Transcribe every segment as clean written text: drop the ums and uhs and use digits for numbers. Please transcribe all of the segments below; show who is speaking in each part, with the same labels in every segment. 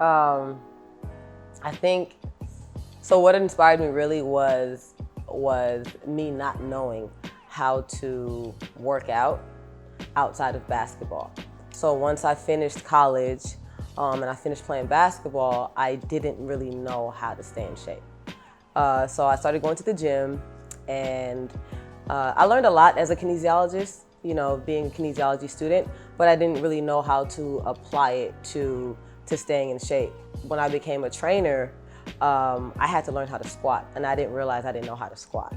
Speaker 1: I think, so what inspired me really was me not knowing how to work out outside of basketball. So once I finished college and I finished playing basketball, I didn't really know how to stay in shape. So I started going to the gym, and I learned a lot as a kinesiologist, you know, being a kinesiology student, but I didn't really know how to apply it to staying in shape. When I became a trainer, I had to learn how to squat, and I didn't realize I didn't know how to squat.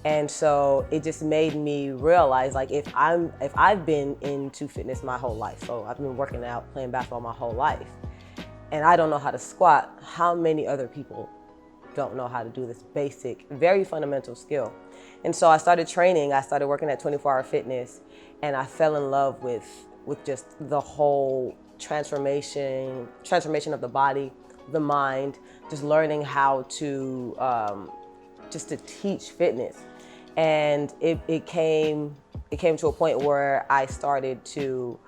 Speaker 1: And so it just made me realize, like, if I've been into fitness my whole life, so I've been working out, playing basketball my whole life, and I don't know how to squat, how many other people don't know how to do this basic, very fundamental skill? And so I started training, I started working at 24 Hour Fitness, and I fell in love with just the whole transformation of the body, the mind, just learning how to, just to teach fitness. And it came to a point where I started to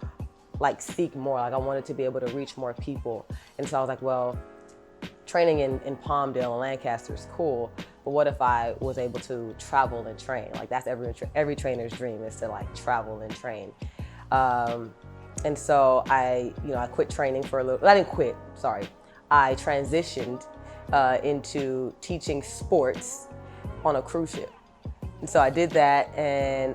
Speaker 1: like seek more, like I wanted to be able to reach more people. And so I was like, well, training in Palmdale and Lancaster is cool, but what if I was able to travel and train? Like that's every trainer's dream, is to like travel and train. And so I quit training for a little, I didn't quit, sorry. I transitioned into teaching sports on a cruise ship. And so I did that, and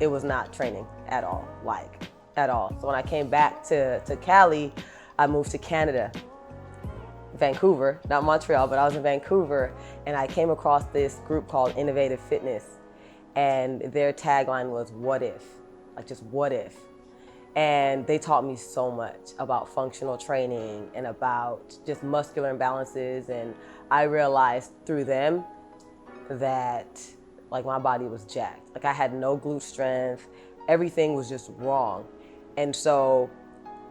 Speaker 1: it was not training at all, like at all. So when I came back to Cali, I moved to Canada, Vancouver, not Montreal, but I was in Vancouver, and I came across this group called Innovative Fitness, and their tagline was, what if? Like just what if? And they taught me so much about functional training and about just muscular imbalances. And I realized through them that like my body was jacked. Like I had no glute strength. Everything was just wrong. And so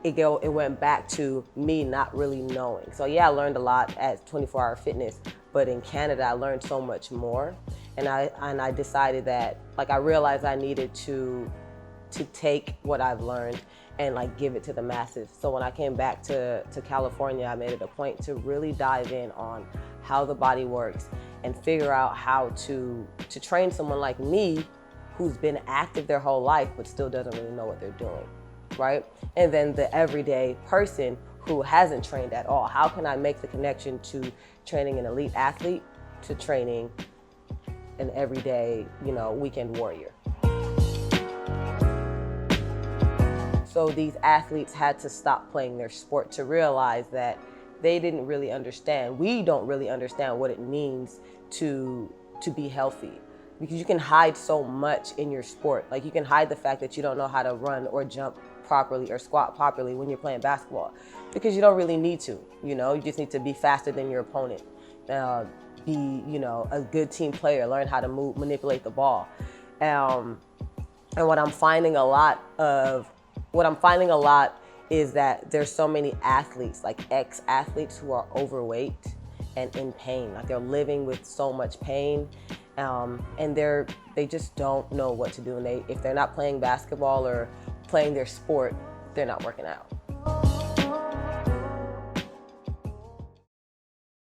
Speaker 1: it went back to me not really knowing. So yeah, I learned a lot at 24 Hour Fitness, but in Canada, I learned so much more. And I decided that, like, I realized I needed to take what I've learned and like give it to the masses. So when I came back to California, I made it a point to really dive in on how the body works and figure out how to train someone like me who's been active their whole life but still doesn't really know what they're doing, right? And then the everyday person who hasn't trained at all, how can I make the connection to training an elite athlete to training an everyday, weekend warrior? So these athletes had to stop playing their sport to realize that they didn't really understand. We don't really understand what it means to be healthy, because you can hide so much in your sport. Like you can hide the fact that you don't know how to run or jump properly or squat properly when you're playing basketball, because you don't really need to. You just need to be faster than your opponent, be a good team player, learn how to manipulate the ball. And what I'm finding a lot is that there's so many athletes, like ex-athletes, who are overweight and in pain. Like they're living with so much pain, and they just don't know what to do. And if they're not playing basketball or playing their sport, they're not working out.